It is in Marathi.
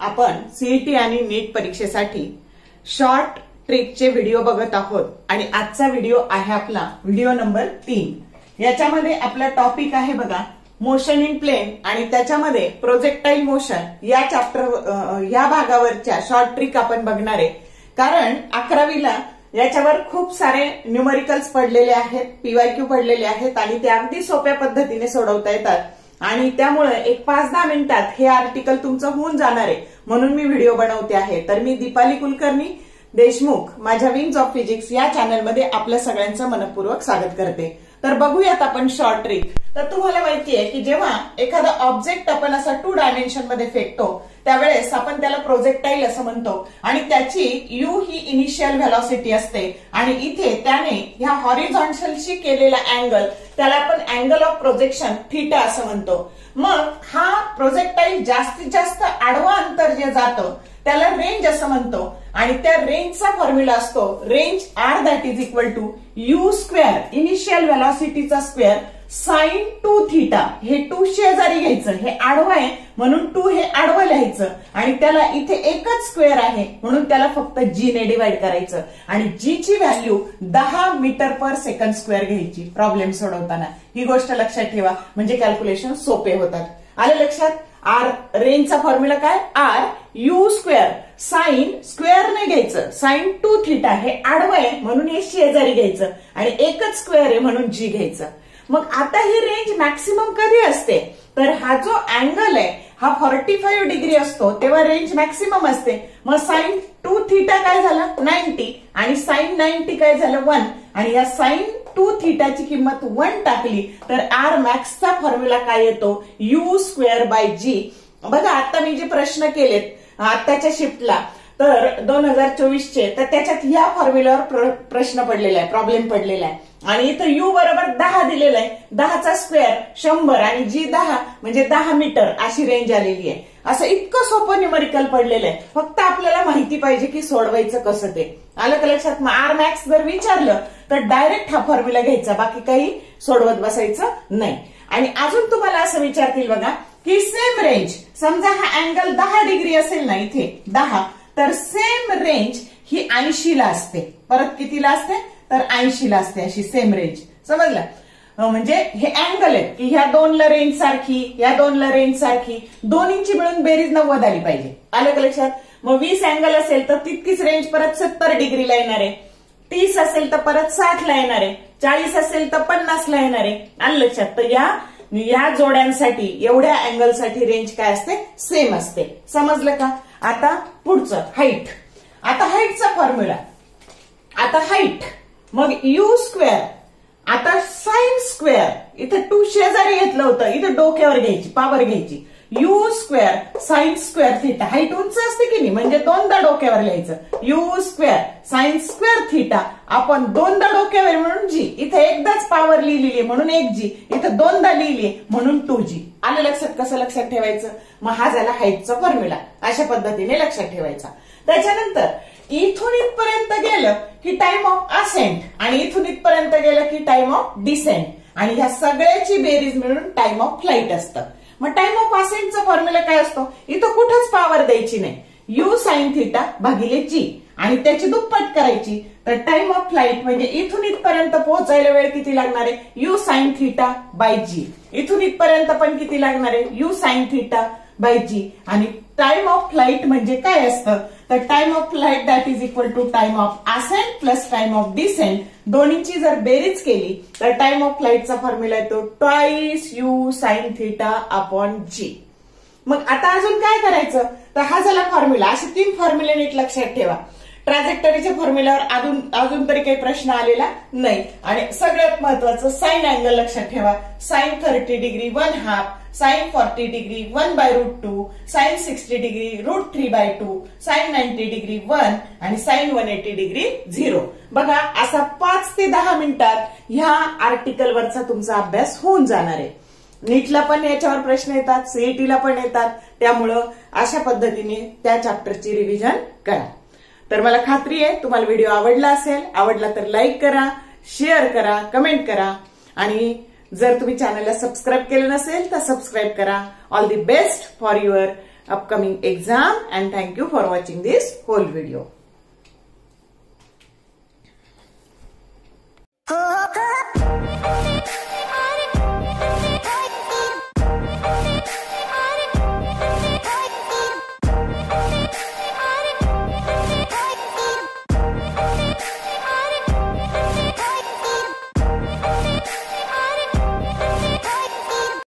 आपण सीईटी आणि नीट परीक्षेसाठी शॉर्ट ट्रिकचे व्हिडिओ बघत आहोत आणि आजचा व्हिडिओ आहे आपला व्हिडिओ नंबर 3। याच्यामध्ये आपला टॉपिक आहे बघा मोशन इन प्लेन आणि त्याच्यामध्ये प्रोजेक्टाईल मोशन या चॅप्टर या भागावरच्या शॉर्ट ट्रिक आपण बघणार आहे। कारण 11वीला याच्यावर खूप सारे न्यूमरिकल्स पडलेले आहेत, पीवायक्यू पडलेले आहेत आणि ते अगदी सोप्या पद्धतीने सोडवता येतात आणि त्यामुळे एक 5-10 मिनिटात हे आर्टिकल तुमचं होऊन जाणार आहे, म्हणून मी व्हिडिओ बनवते आहे। तर मी दीपाली कुलकर्णी देशमुख माझ्या विंग्स ऑफ फिजिक्स या चॅनलमध्ये आपल्या सगळ्यांचं मनपूर्वक स्वागत करते। तर बघूयात आपण शॉर्ट ट्रिक। तर तुम्हाला माहितीये की जेव्हा एखादा ऑब्जेक्ट आपण असा 2 डायमेन्शन मध्ये फेकतो त्यावेळेस आपण त्याला प्रोजेक्टाईल असं म्हणतो आणि त्याची यू ही इनिशियल व्हेलॉसिटी असते आणि इथे त्याने ह्या हॉरिझॉन्टलशी केलेला अँगल त्याला आपण अँगल ऑफ प्रोजेक्शन थीटा असं म्हणतो। मग हा प्रोजेक्टाईल जास्तीत जास्त आडवा अंतर जे जातं त्याला रेंज असं म्हणतो आणि त्या रेंजचा फॉर्म्युला असतो range R that is equal to u square initial व्हेलॉसिटीचा स्क्वेअर साइन 2 थीटा। हे 2 शेजारी घ्यायचं, हे आडवं आहे म्हणून 2 हे आडवं लिहायचं आणि त्याला इथे एकच स्क्वेअर आहे म्हणून त्याला फक्त जी ने डिवाइड करायचं आणि जी ची व्हॅल्यू 10 मीटर पर सेकंड स्क्वेअर घ्यायची प्रॉब्लेम सोडवताना। ही गोष्ट लक्षात ठेवा म्हणजे कॅल्क्युलेशन सोपे होतात। आले लक्षात? आर रेंजचा फॉर्म्युला काय? R u square sine square ने घ्यायचं साइन 2 थीटा, हे आडवं आहे म्हणून हे शेजारी घ्यायचं आणि एकच स्क्वेअर आहे म्हणून जी घ्यायचं। मग आता ही रेंज मॅक्सिमम कधी असते? तर हा जो अँगल आहे हा 45 डिग्री असतो तेव्हा रेंज मॅक्सिमम असते। मग साइन 2 थीटा काय झाला 90 आणि साइन 90 काय झालं 1 आणि या साइन 2 थीटाची किंमत 1 टाकली तर आर मॅक्सचा फॉर्म्युला काय येतो यू स्क्वेअर बाय जी। बघा आता मी जे प्रश्न केलेत आताच्या शिफ्टला तर 2024 चे तर त्याच्यात या फॉर्म्युल्यावर प्रश्न पडलेला आहे, प्रॉब्लेम पडलेला आहे आणि इथं यू बरोबर 10 दिलेला आहे, 10चा स्क्वेअर 100 आणि जी 10 म्हणजे 10 मीटर अशी रेंज आलेली आहे। असं इतकं सोपं न्यूमरिकल पडलेलं आहे, फक्त आपल्याला माहिती पाहिजे की सोडवायचं कसं ते। आलं का लक्षात? मग आर मॅक्स जर विचारलं तर डायरेक्ट हा फॉर्म्युला घ्यायचा, बाकी काही सोडवत बसायचं नाही। आणि अजून तुम्हाला असं विचारतील बघा की सेम रेंज समजा हा अँगल 10 डिग्री असेल ना इथे 10 तर सेम रेंज ही 80 ला असते। परत कितीला असते? तर 80 ला असते अशी सेम रेंज। समजलं? म्हणजे हे अँगल आहे की ह्या 2 ला रेंज सारखी या 2 ला रेंज सारखी दोन्हींची मिळून बेरीज 90 आली पाहिजे। आलं का लक्षात? मग 20 अँगल असेल तर तितकीच रेंज परत 70 डिग्रीला येणार आहे, 30 असेल तर परत 60 ला येणार आहे, 40 असेल तर 50 ला येणार आहे। आलं लक्षात? तर या जोड्यांसाठी एवढ्या अँगलसाठी रेंज काय असते? सेम असते। समजलं का? आता पुढचं हाईट। आता हाईटचा फॉर्म्युला आता हाईट मग यू स्क्वेअर आता साइन स्क्वेअर इथे 2 शेजारी घेतलं होतं इथे डोक्यावर घ्यायची पावर घ्यायची you square sine square theta. Height उंच असते की नाही म्हणजे 2दा डोक्यावर लिहायचं you square sine square theta आपण 2दा डोक्यावर म्हणून जी इथे एकदाच पावर लिहिली म्हणून 1 जी इथे 2दा लिहिली म्हणून 2 जी। आलं लक्षात? कसं लक्षात ठेवायचं? मग हा झाला हाईटचा फॉर्म्युला, अशा पद्धतीने लक्षात ठेवायचा। त्याच्यानंतर इथून इथपर्यंत गेलं की टाइम ऑफ असेंट आणि इथून इथपर्यंत गेलं की टाइम ऑफ डिसेंट आणि ह्या सगळ्याची बेरीज मिळून टाइम ऑफ फ्लाइट असतं। मग टाइम ऑफ असेंटचा फॉर्म्युला काय असतो? इथं कुठंच पॉवर द्यायची नाही, यू साइन थीटा भागिले जी आणि त्याची दुप्पट करायची तर टाइम ऑफ फ्लाइट म्हणजे इथून इथपर्यंत पोहोचायला वेळ किती लागणार आहे u sine theta by g. इथून इथपर्यंत पण किती लागणार आहे u sine theta by g आणि टाइम ऑफ फ्लाइट म्हणजे काय असतं? तर time of flight that is equal to time of ascent plus time of descent दोन्हीची जर बेरीज केली तर टाइम ऑफ फ्लाइटचा फॉर्म्युला येतो twice u sine theta upon g. मग आता अजून काय करायचं? तर हा झाला फॉर्म्युला। असे 3 फॉर्म्युले नीट लक्षात ठेवा। ट्रॅजेक्टरीच्या फॉर्म्युल्यावर अजून तरी काही प्रश्न आलेला नाही आणि सगळ्यात महत्वाचं साइन अँगल लक्षात ठेवा। Sine 30 degree 1/2 sine 40 degree 1/√2 sine 60 degree √3/2 sine 90 degree 1 आणि साइन 180 डिग्री 0। बघा असा 5 ते 10 मिनिटात ह्या आर्टिकल वरचा तुमचा अभ्यास होऊन जाणार आहे। नीटला पण याच्यावर प्रश्न येतात, सीईटीला पण येतात, त्यामुळं अशा पद्धतीने त्या चॅप्टरची रिव्हिजन करा। तर मला खात्री आहे तुम्हाला व्हिडिओ आवडला असेल, आवडला तर लाईक करा, शेअर करा, कमेंट करा आणि जर तुम्ही चॅनलला सबस्क्राईब केलं नसेल तर सबस्क्राईब करा। All the best for your upcoming exam, and thank you for watching this whole video.